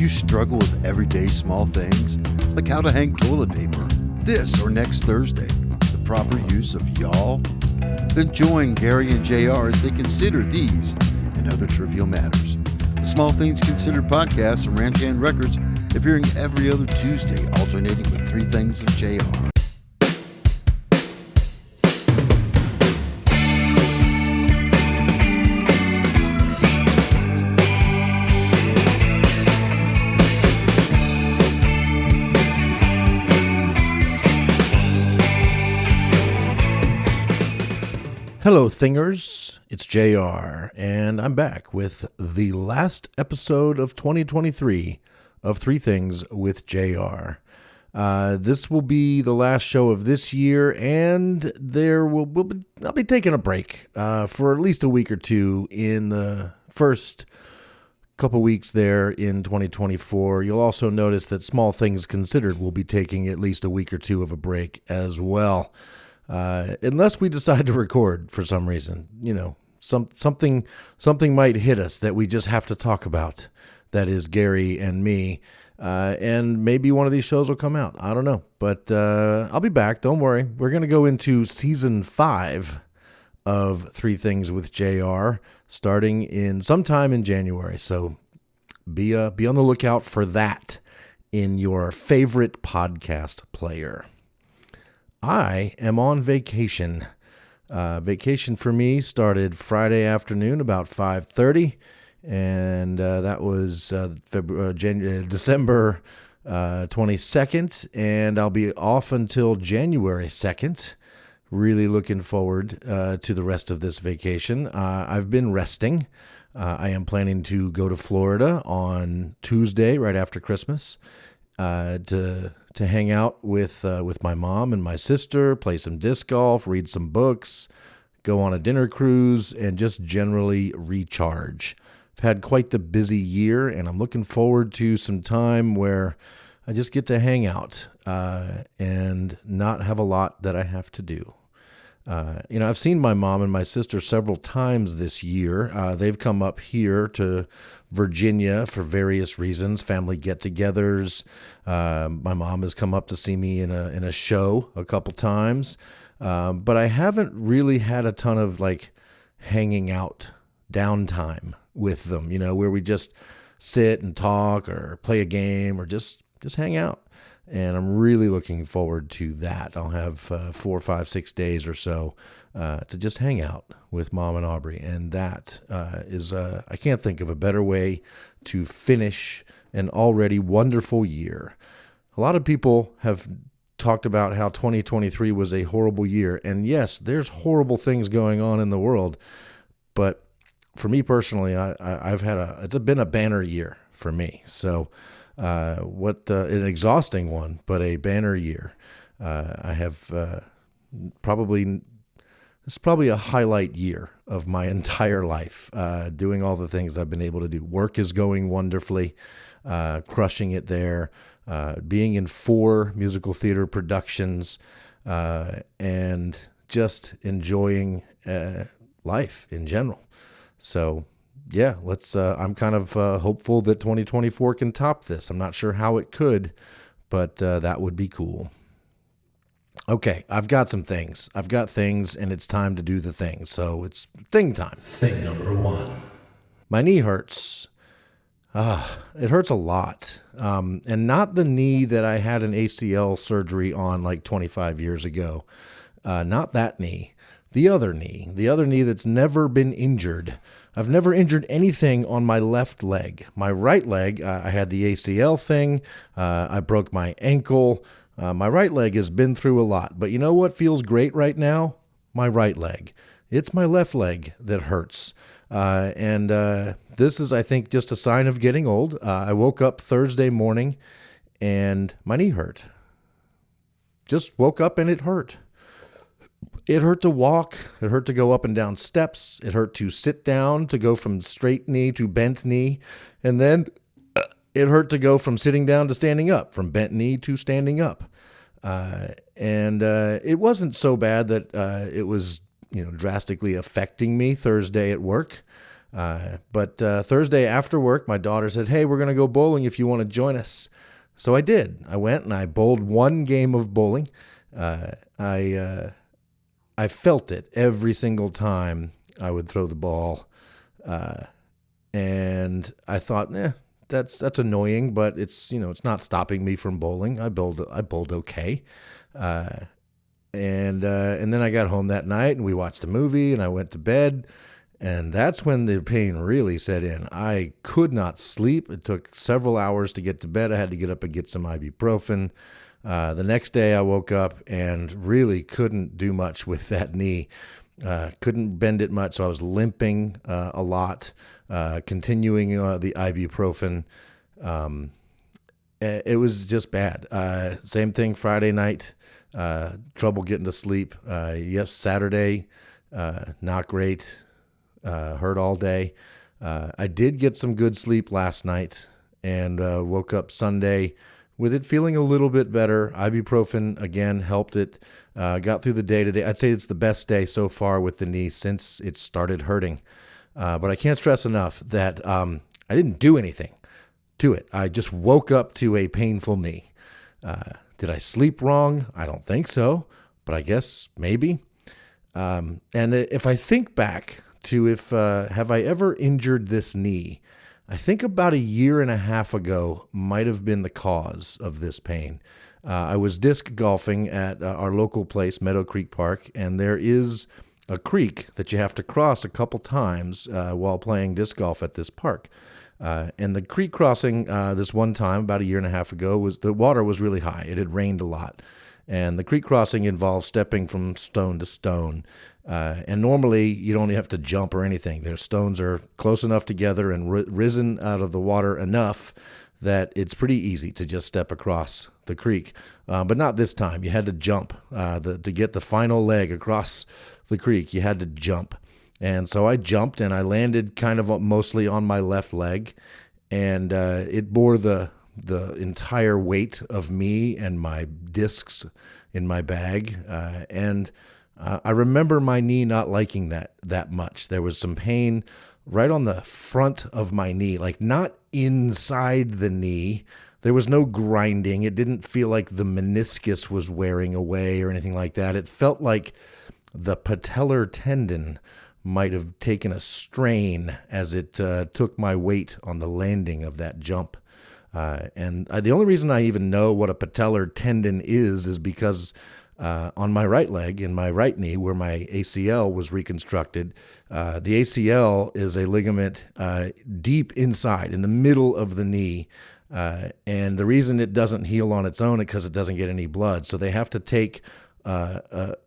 you struggle with everyday small things, like how to hang toilet paper this or next Thursday, the proper use of y'all? Then join Gary and JR as they consider these and other trivial matters. The Small Things Considered podcast from Ranch Hand Records, appearing every other Tuesday, alternating with Three Things of JR. Hello, Thingers. It's JR, and I'm back with the last episode of 2023 of Three Things with JR. This will be the last show of this year, and I'll be taking a break for at least a week or two in the first couple weeks there in 2024. You'll also notice that Small Things Considered will be taking at least a week or two of a break as well. Unless we decide to record for some reason, something might hit us that we just have to talk about. That is Gary and me, and maybe one of these shows will come out. I don't know, but I'll be back. Don't worry. We're going to go into season 5 of Three Things with JR, starting in sometime in January. So be on the lookout for that in your favorite podcast player. I am on vacation. Vacation for me started Friday afternoon about 5:30, and that was December 22nd, and I'll be off until January 2nd. Really looking forward to the rest of this vacation. I've been resting. I am planning to go to Florida on Tuesday, right after Christmas, to hang out with my mom and my sister, play some disc golf, read some books, go on a dinner cruise, and just generally recharge. I've had quite the busy year, and I'm looking forward to some time where I just get to hang out and not have a lot that I have to do. I've seen my mom and my sister several times this year. They've come up here to Virginia for various reasons, family get-togethers. My mom has come up to see me in a show a couple times, but I haven't really had a ton of hanging out downtime with them. Where we just sit and talk or play a game or just hang out. And I'm really looking forward to that. I'll have 4, 5, 6 days or so to just hang out with Mom and Aubrey. And that is, I can't think of a better way to finish an already wonderful year. A lot of people have talked about how 2023 was a horrible year. And yes, there's horrible things going on in the world. But for me personally, it's been a banner year for me. So an exhausting one, but a banner year. I have it's probably a highlight year of my entire life, doing all the things I've been able to do. Work is going wonderfully, crushing it there, being in 4 musical theater productions, and just enjoying life in general. So yeah, I'm kind of hopeful that 2024 can top this. I'm not sure how it could, but that would be cool. Okay, I've got some things. I've got things, and it's time to do the things. So it's thing time. Thing number 1. My knee hurts. It hurts a lot. And not the knee that I had an ACL surgery on 25 years ago. Not that knee. The other knee that's never been injured. I've never injured anything on my left leg. My right leg, I had the ACL thing. I broke my ankle. My right leg has been through a lot. But you know what feels great right now? My right leg. It's my left leg that hurts. And this is, I think, just a sign of getting old. I woke up Thursday morning and my knee hurt. Just woke up and it hurt. It hurt to walk. It hurt to go up and down steps. It hurt to sit down, to go from straight knee to bent knee. And then it hurt to go from sitting down to standing up, from bent knee to standing up. And it wasn't so bad that it was drastically affecting me Thursday at work. But Thursday after work, my daughter said, "Hey, we're going to go bowling if you want to join us." So I did. I went and I bowled one game of bowling. I felt it every single time I would throw the ball. And I thought, that's annoying, but it's not stopping me from bowling. I bowled okay. And then I got home that night and we watched a movie and I went to bed. And that's when the pain really set in. I could not sleep. It took several hours to get to bed. I had to get up and get some ibuprofen. The next day I woke up and really couldn't do much with that knee. Couldn't bend it much, so I was limping a lot, continuing the ibuprofen. It was just bad. Same thing Friday night, trouble getting to sleep. Yes, Saturday, not great. Hurt all day. I did get some good sleep last night and woke up Sunday with it feeling a little bit better. Ibuprofen, again, helped it. Got through the day today. I'd say it's the best day so far with the knee since it started hurting. But I can't stress enough that I didn't do anything to it. I just woke up to a painful knee. Did I sleep wrong? I don't think so, but I guess maybe. And if I think back to have I ever injured this knee, I think about 1.5 years ago might have been the cause of this pain. I was disc golfing at our local place, Meadow Creek Park, and there is a creek that you have to cross a couple times while playing disc golf at this park. And the creek crossing this one time, about 1.5 years ago, the water was really high. It had rained a lot. And the creek crossing involves stepping from stone to stone. And normally you don't have to jump or anything. Their stones are close enough together and risen out of the water enough that it's pretty easy to just step across the creek. But not this time. You had to jump. To get the final leg across the creek, you had to jump. And so I jumped and I landed kind of mostly on my left leg. And it bore the entire weight of me and my discs in my bag. And I remember my knee not liking that much. There was some pain right on the front of my knee, like not inside the knee. There was no grinding. It didn't feel like the meniscus was wearing away or anything like that. It felt like the patellar tendon might have taken a strain as it took my weight on the landing of that jump. And the only reason I even know what a patellar tendon is because on my right leg, in my right knee, where my ACL was reconstructed, the ACL is a ligament deep inside, in the middle of the knee. And the reason it doesn't heal on its own is because it doesn't get any blood. So they have to take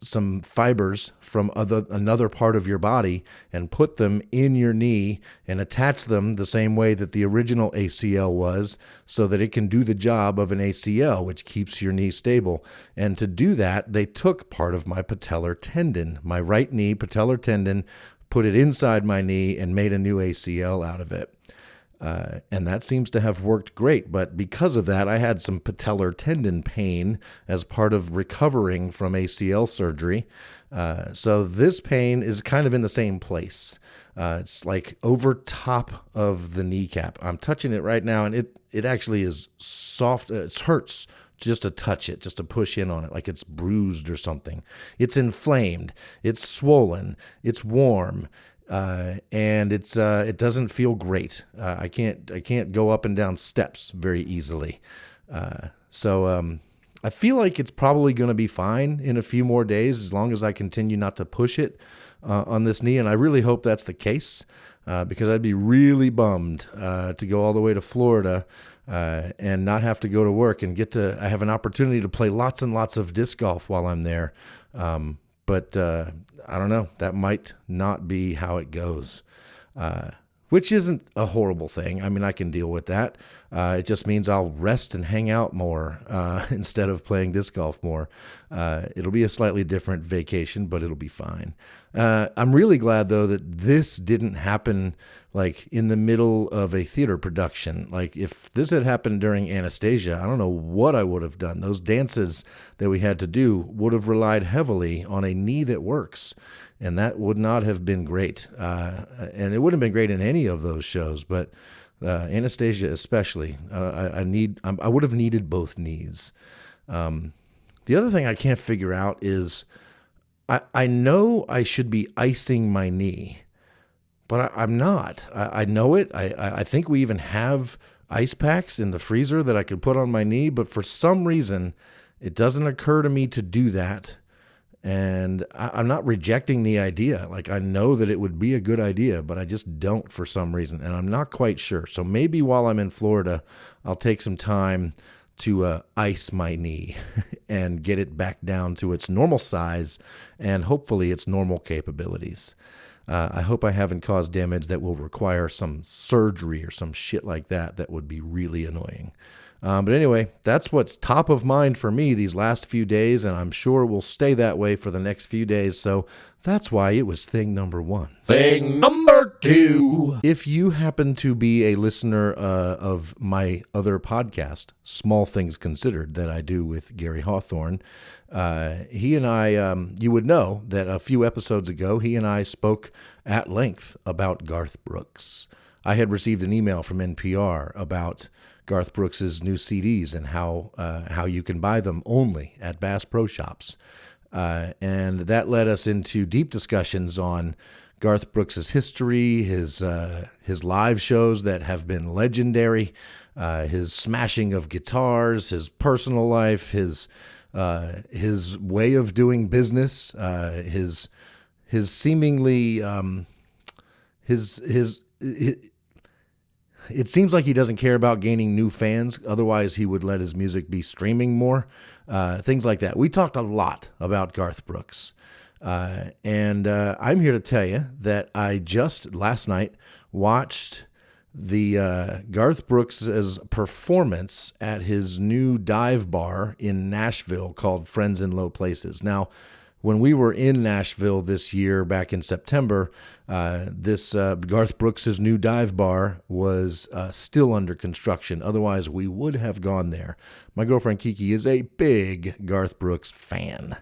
some fibers from another part of your body and put them in your knee and attach them the same way that the original ACL was, so that it can do the job of an ACL, which keeps your knee stable. And to do that, they took part of my patellar tendon, my right knee patellar tendon, put it inside my knee and made a new ACL out of it. And that seems to have worked great. But because of that, I had some patellar tendon pain as part of recovering from ACL surgery. So this pain is kind of in the same place. It's like over top of the kneecap. I'm touching it right now, and it actually is soft. It hurts just to touch it, just to push in on it, like it's bruised or something. It's inflamed. It's swollen. It's warm. And it doesn't feel great. I can't go up and down steps very easily. So I feel like it's probably going to be fine in a few more days, as long as I continue not to push it on this knee. And I really hope that's the case, because I'd be really bummed to go all the way to Florida and not have to go to work and I have an opportunity to play lots and lots of disc golf while I'm there. But I don't know. That might not be how it goes, which isn't a horrible thing. I mean, I can deal with that. It just means I'll rest and hang out more instead of playing disc golf more. It'll be a slightly different vacation, but it'll be fine. I'm really glad, though, that this didn't happen like in the middle of a theater production. Like if this had happened during Anastasia, I don't know what I would have done. Those dances that we had to do would have relied heavily on a knee that works. and that would not have been great. And it wouldn't have been great in any of those shows, but Anastasia especially. I would have needed both knees. The other thing I can't figure out is I know I should be icing my knee, but I'm not. I know it. I think we even have ice packs in the freezer that I could put on my knee, but for some reason, it doesn't occur to me to do that. And I'm not rejecting the idea. Like, I know that it would be a good idea, but I just don't for some reason. And I'm not quite sure. So maybe while I'm in Florida, I'll take some time to ice my knee and get it back down to its normal size and hopefully its normal capabilities. I hope I haven't caused damage that will require some surgery or some shit like that. That would be really annoying. But anyway, that's what's top of mind for me these last few days, and I'm sure will stay that way for the next few days. So that's why it was thing number one. Thing number two. If you happen to be a listener of my other podcast, Small Things Considered, that I do with Gary Hawthorne, he and I, you would know that a few episodes ago, he and I spoke at length about Garth Brooks. I had received an email from NPR about Garth Brooks's new CDs and how you can buy them only at Bass Pro Shops. And that led us into deep discussions on Garth Brooks's history, his live shows that have been legendary, his smashing of guitars, his personal life, his way of doing business, his seemingly it seems like he doesn't care about gaining new fans. Otherwise, he would let his music be streaming more. Things like that. We talked a lot about Garth Brooks. And I'm here to tell you that I just last night watched the Garth Brooks' performance at his new dive bar in Nashville called Friends in Low Places. Now, when we were in Nashville this year, back in September, this Garth Brooks' new dive bar was still under construction. Otherwise, we would have gone there. My girlfriend Kiki is a big Garth Brooks fan,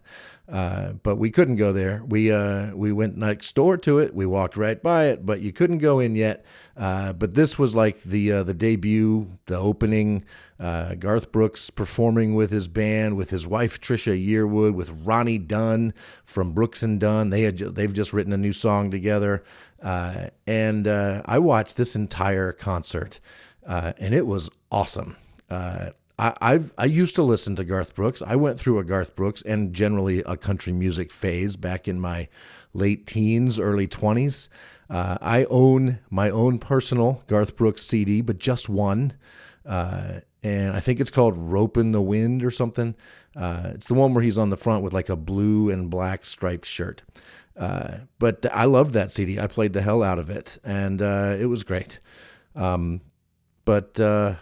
but we couldn't go there. We went next door to it. We walked right by it, but you couldn't go in yet. But this was like the debut, the opening. Garth Brooks performing with his band, with his wife Trisha Yearwood, with Ronnie Dunn from Brooks and Dunn. They've just written a new song together, and I watched this entire concert, and it was awesome. I used to listen to Garth Brooks. I went through a Garth Brooks and generally a country music phase back in my late teens, early 20s. I own my own personal Garth Brooks CD, but just one. And I think it's called Rope in the Wind or something. It's the one where he's on the front with like a blue and black striped shirt. But I loved that CD. I played the hell out of it, and it was great. But I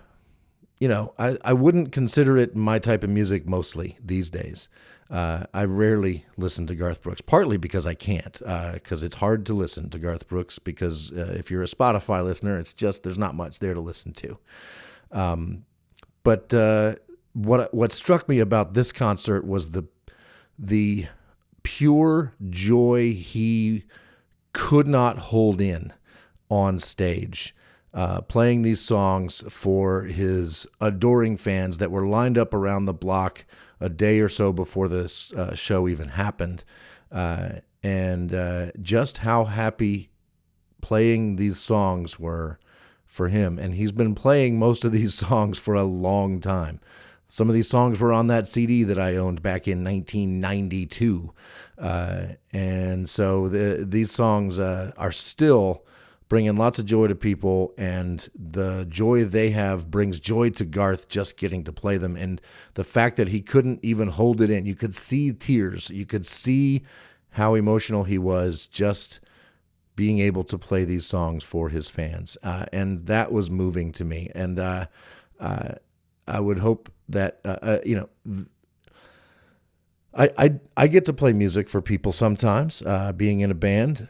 wouldn't consider it my type of music mostly these days. I rarely listen to Garth Brooks, partly because I can't, because it's hard to listen to Garth Brooks because if you're a Spotify listener, it's just there's not much there to listen to. But what struck me about this concert was the pure joy he could not hold in on stage, playing these songs for his adoring fans that were lined up around the block a day or so before this show even happened, and just how happy playing these songs were for him. And he's been playing most of these songs for a long time. Some of these songs were on that CD that I owned back in 1992. And so these songs are still bringing lots of joy to people, and the joy they have brings joy to Garth just getting to play them. And the fact that he couldn't even hold it in, you could see tears. You could see how emotional he was just being able to play these songs for his fans. And that was moving to me. And I would hope that, I get to play music for people sometimes, being in a band.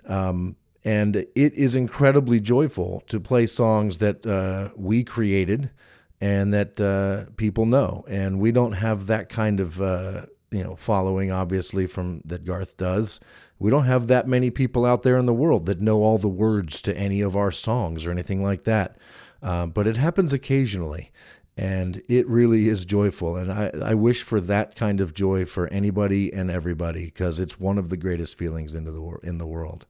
And it is incredibly joyful to play songs that we created and that people know. And we don't have that kind of following, obviously, from that Garth does. We don't have that many people out there in the world that know all the words to any of our songs or anything like that. But it happens occasionally, and it really is joyful. And I wish for that kind of joy for anybody and everybody, because it's one of the greatest feelings in the world.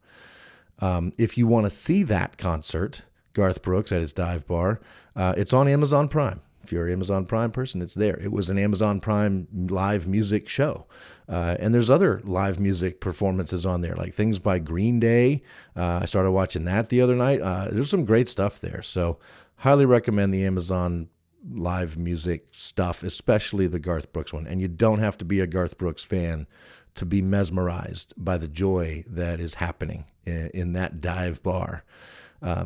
If you want to see that concert, Garth Brooks at his dive bar, it's on Amazon Prime. If you're an Amazon Prime person, it's there. It was an Amazon Prime live music show. And there's other live music performances on there, like things by Green Day. I started watching that the other night. There's some great stuff there. So highly recommend the Amazon live music stuff, especially the Garth Brooks one. And you don't have to be a Garth Brooks fan to be mesmerized by the joy that is happening in that dive bar.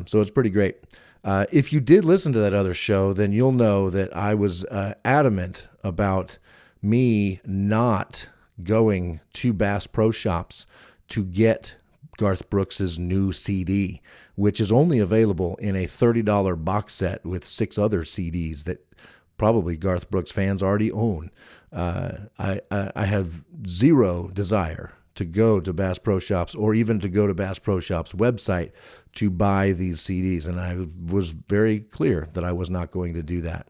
So it's pretty great. If you did listen to that other show, then you'll know that I was adamant about me not going to Bass Pro Shops to get Garth Brooks's new CD, which is only available in a $30 box set with 6 other CDs that probably Garth Brooks fans already own. I have zero desire to go to Bass Pro Shops or even to go to Bass Pro Shops' website to buy these CDs, and I was very clear that I was not going to do that.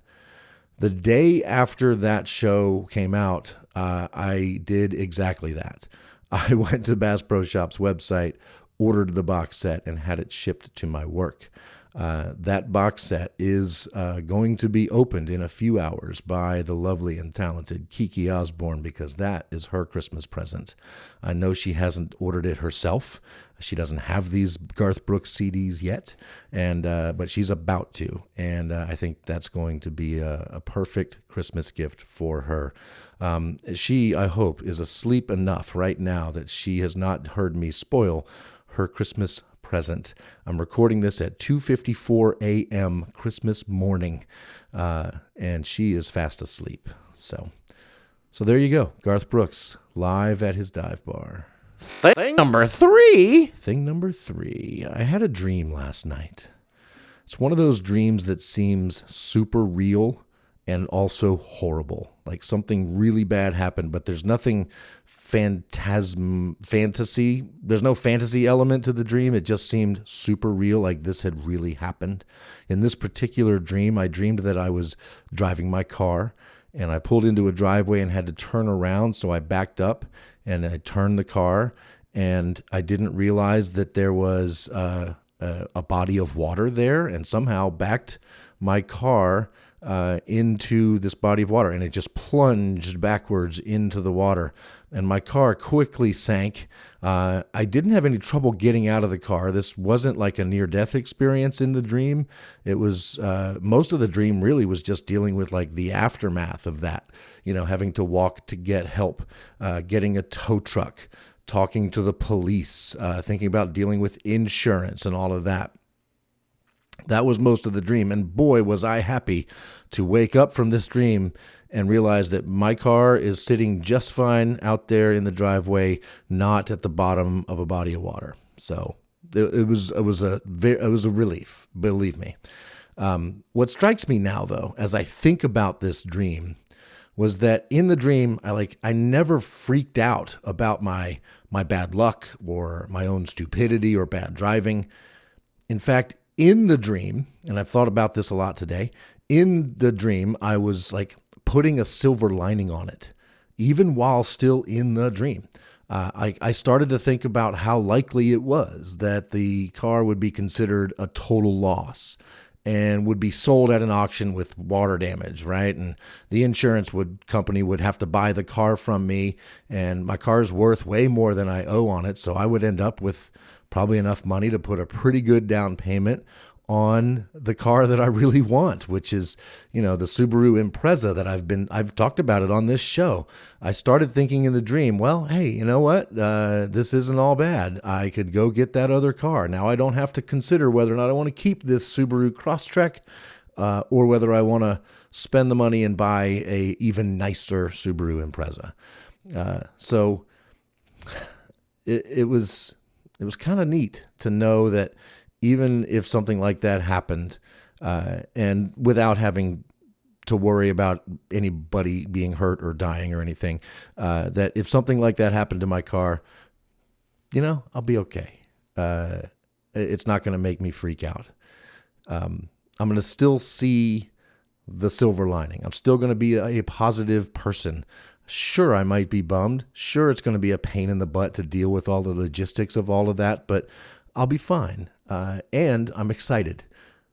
The day after that show came out, I did exactly that. I went to Bass Pro Shops' website, ordered the box set, and had it shipped to my work. That box set is going to be opened in a few hours by the lovely and talented Kiki Osborne, because that is her Christmas present. I know she hasn't ordered it herself. She doesn't have these Garth Brooks CDs yet, but she's about to, and I think that's going to be a perfect Christmas gift for her. She, I hope, is asleep enough right now that she has not heard me spoil her Christmas present. I'm recording this at 2:54 a.m. Christmas morning, and she is fast asleep. So there you go. Garth Brooks live at his dive bar. Thing number three. I had a dream last night. It's one of those dreams that seems super real and also horrible. Like something really bad happened, but there's nothing fantasy. There's no fantasy element to the dream. It just seemed super real, like this had really happened. In this particular dream, I dreamed that I was driving my car, and I pulled into a driveway and had to turn around, so I backed up and I turned the car, and I didn't realize that there was a body of water there, and somehow backed my car into this body of water, and it just plunged backwards into the water, and my car quickly sank. I didn't have any trouble getting out of the car. This wasn't like a near-death experience in the dream. It was most of the dream really was just dealing with like the aftermath of that, having to walk to get help, getting a tow truck, talking to the police, thinking about dealing with insurance and all of that. That was most of the dream, and boy, was I happy to wake up from this dream and realize that my car is sitting just fine out there in the driveway, not at the bottom of a body of water. So it was a relief, believe me. What strikes me now, though, as I think about this dream, was that in the dream, I never freaked out about my bad luck or my own stupidity or bad driving. In fact, in the dream, and I've thought about this a lot today, in the dream, I was like putting a silver lining on it, even while still in the dream. I started to think about how likely it was that the car would be considered a total loss and would be sold at an auction with water damage, right? And the insurance company would have to buy the car from me, and my car's worth way more than I owe on it, so I would end up with probably enough money to put a pretty good down payment on the car that I really want, which is, the Subaru Impreza that I've talked about it on this show. I started thinking in the dream, well, hey, you know what? This isn't all bad. I could go get that other car. Now I don't have to consider whether or not I want to keep this Subaru Crosstrek, or whether I want to spend the money and buy a even nicer Subaru Impreza. So it was kind of neat to know that even if something like that happened, and without having to worry about anybody being hurt or dying or anything, that if something like that happened to my car, I'll be okay. It's not going to make me freak out. I'm going to still see the silver lining. I'm still going to be a positive person. Sure, I might be bummed. Sure, it's going to be a pain in the butt to deal with all the logistics of all of that, but I'll be fine. And I'm excited.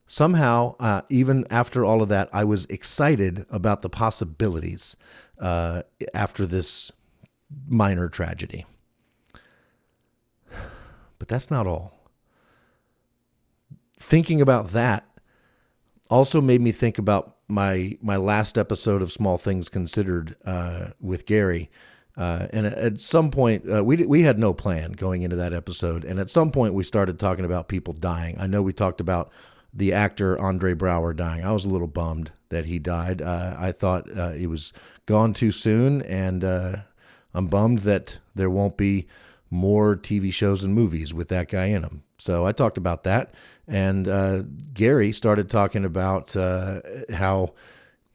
Somehow, even after all of that, I was excited about the possibilities after this minor tragedy. But that's not all. Thinking about that also made me think about my last episode of Small Things Considered with Gary. And at some point, we had no plan going into that episode. And at some point, we started talking about people dying. I know we talked about the actor Andre Braugher dying. I was a little bummed that he died. I thought he was gone too soon, and I'm bummed that there won't be more TV shows and movies with that guy in them. So I talked about that, and Gary started talking about how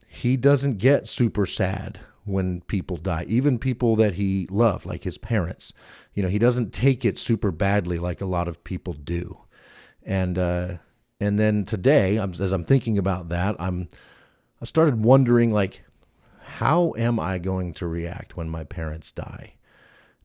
he doesn't get super sad when people die, even people that he loved, like his parents. He doesn't take it super badly like a lot of people do. And then today, as I'm thinking about that, I started wondering, like, how am I going to react when my parents die?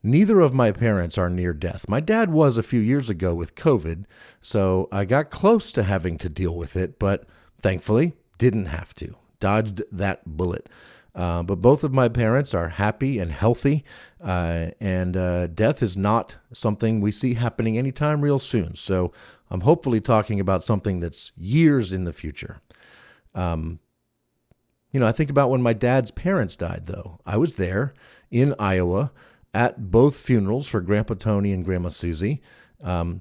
Neither of my parents are near death. My dad was a few years ago with COVID, so I got close to having to deal with it, but thankfully didn't have to. Dodged that bullet. But both of my parents are happy and healthy, and death is not something we see happening anytime real soon. So I'm hopefully talking about something that's years in the future. I think about when my dad's parents died, though. I was there in Iowa at both funerals for Grandpa Tony and Grandma Susie,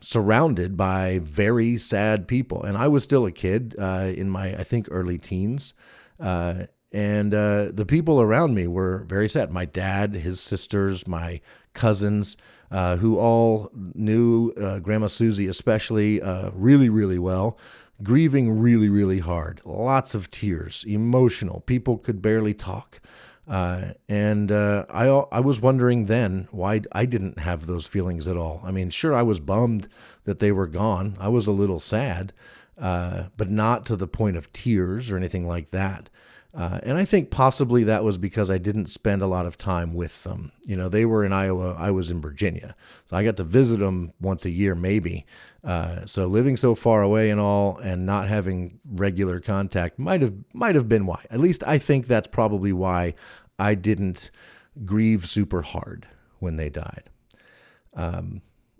surrounded by very sad people. And I was still a kid in my, I think, early teens. And the people around me were very sad. My dad, his sisters, my cousins, who all knew Grandma Susie especially really, really well, grieving really, really hard. Lots of tears, emotional. People could barely talk. And I was wondering then why I didn't have those feelings at all. I mean, sure, I was bummed that they were gone. I was a little sad, but not to the point of tears or anything like that. And I think possibly that was because I didn't spend a lot of time with them. They were in Iowa, I was in Virginia. So I got to visit them once a year, maybe. So living so far away and all, and not having regular contact might have been why. At least I think that's probably why I didn't grieve super hard when they died.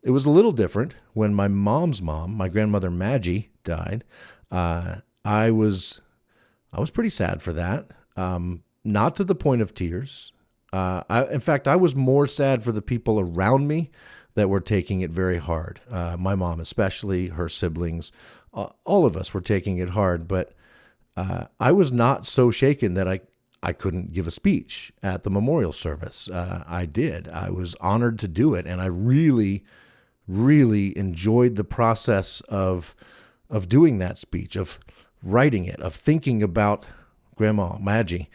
It was a little different when my mom's mom, my grandmother Maggie, died. I was pretty sad for that. Not to the point of tears. In fact, I was more sad for the people around me that were taking it very hard. My mom especially, her siblings, all of us were taking it hard. But I was not so shaken that I couldn't give a speech at the memorial service. I did. I was honored to do it, and I really, really enjoyed the process of doing that speech, of writing it, of thinking about Grandma Maggie,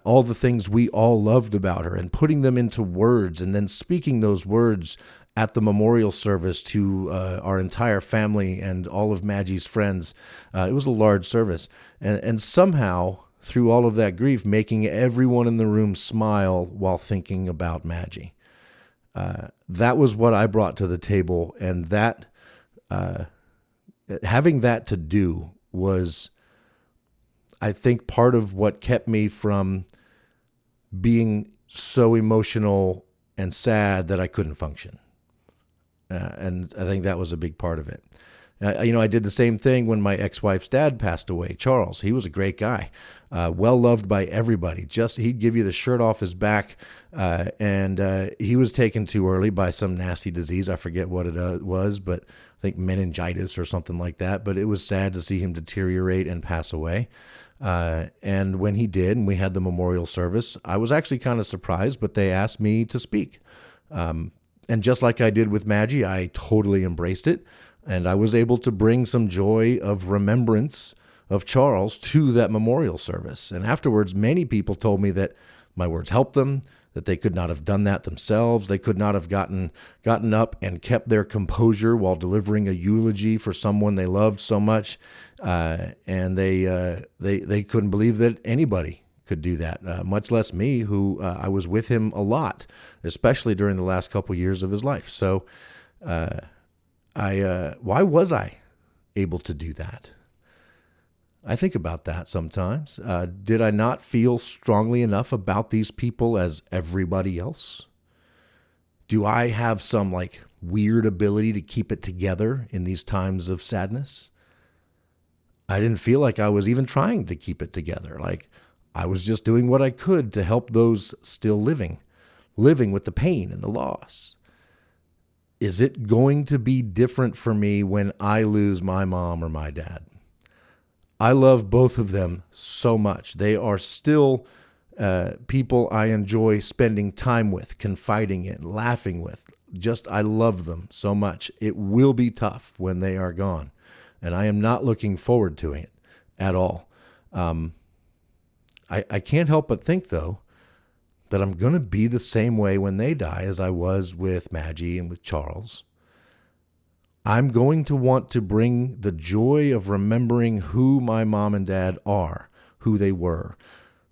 all the things we all loved about her, and putting them into words, and then speaking those words at the memorial service to our entire family and all of Maggie's friends. It was a large service, and somehow through all of that grief, making everyone in the room smile while thinking about Maggie. That was what I brought to the table, and that having that to do was, I think, part of what kept me from being so emotional and sad that I couldn't function. And I think that was a big part of it. I did the same thing when my ex-wife's dad passed away, Charles. He was a great guy, well-loved by everybody. He'd give you the shirt off his back, and he was taken too early by some nasty disease. I forget what it was, but I think meningitis or something like that. But it was sad to see him deteriorate and pass away. And when he did, and we had the memorial service, I was actually kind of surprised, but they asked me to speak. And just like I did with Maggie, I totally embraced it. And I was able to bring some joy of remembrance of Charles to that memorial service. And afterwards, many people told me that my words helped them, that they could not have done that themselves. They could not have gotten up and kept their composure while delivering a eulogy for someone they loved so much, and they couldn't believe that anybody could do that, much less me, who I was with him a lot, especially during the last couple years of his life. So, why was I able to do that? I think about that sometimes. Did I not feel strongly enough about these people as everybody else? Do I have some like weird ability to keep it together in these times of sadness? I didn't feel like I was even trying to keep it together. Like I was just doing what I could to help those still living with the pain and the loss. Is it going to be different for me when I lose my mom or my dad? I love both of them so much. They are still people I enjoy spending time with, confiding in, laughing with. I love them so much. It will be tough when they are gone, and I am not looking forward to it at all. I can't help but think, though, that I'm going to be the same way when they die as I was with Maggie and with Charles. I'm going to want to bring the joy of remembering who my mom and dad are, who they were,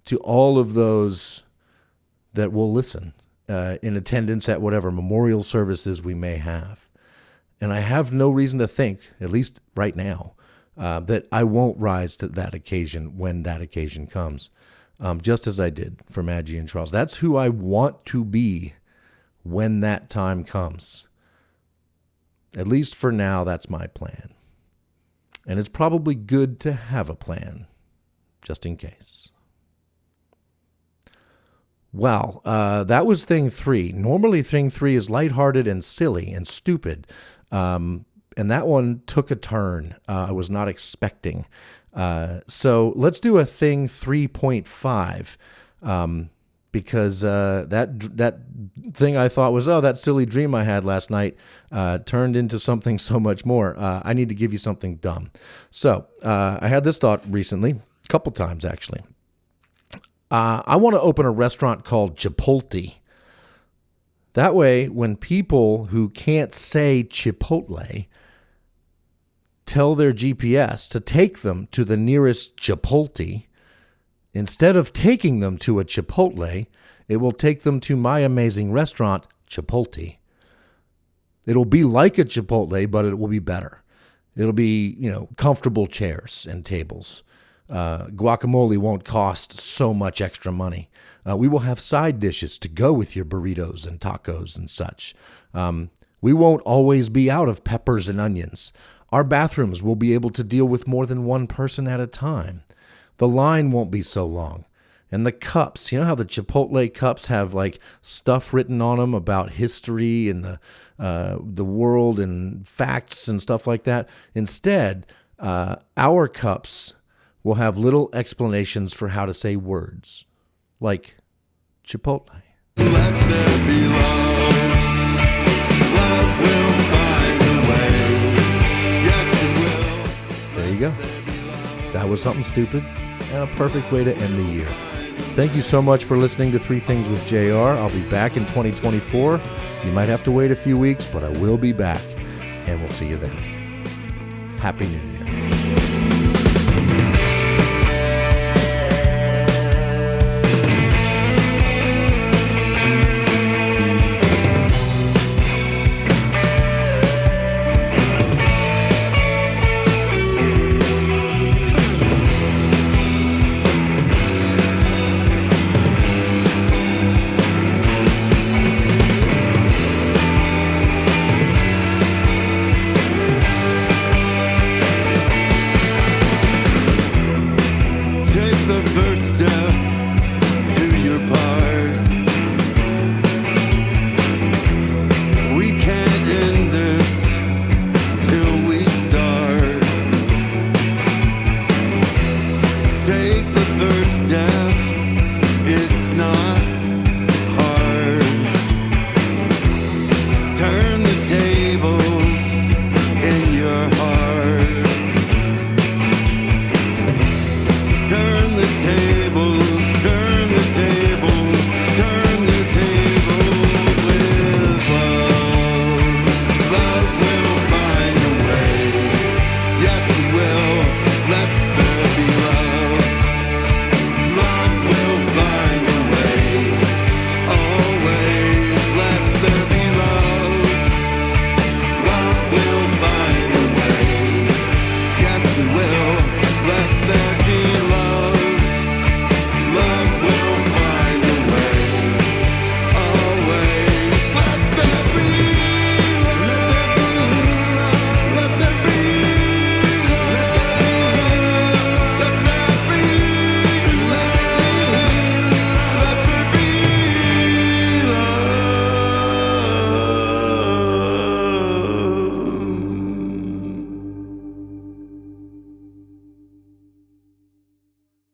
to all of those that will listen in attendance at whatever memorial services we may have. And I have no reason to think, at least right now, that I won't rise to that occasion when that occasion comes, just as I did for Maggie and Charles. That's who I want to be when that time comes. At least for now, that's my plan. And it's probably good to have a plan, just in case. Well, that was thing 3. Normally, thing 3 is lighthearted and silly and stupid. And that one took a turn I was not expecting. So let's do a thing 3.5. Because that thing I thought was, that silly dream I had last night turned into something so much more. I need to give you something dumb. So I had this thought recently, a couple times actually. I want to open a restaurant called Chipolte. That way, when people who can't say Chipotle tell their GPS to take them to the nearest Chipotle, instead of taking them to a Chipotle, it will take them to my amazing restaurant, Chipolte. It'll be like a Chipotle, but it will be better. It'll be, comfortable chairs and tables. Guacamole won't cost so much extra money. We will have side dishes to go with your burritos and tacos and such. We won't always be out of peppers and onions. Our bathrooms will be able to deal with more than one person at a time. The line won't be so long. And the cups, you know how the Chipotle cups have like stuff written on them about history and the world and facts and stuff like that? Instead, our cups will have little explanations for how to say words, like Chipotle. Let there be love. Love will find a way. Yes, it will. There you go. That was something stupid and a perfect way to end the year. Thank you so much for listening to 3 Things with JR. I'll be back in 2024. You might have to wait a few weeks, but I will be back, and we'll see you then. Happy New Year.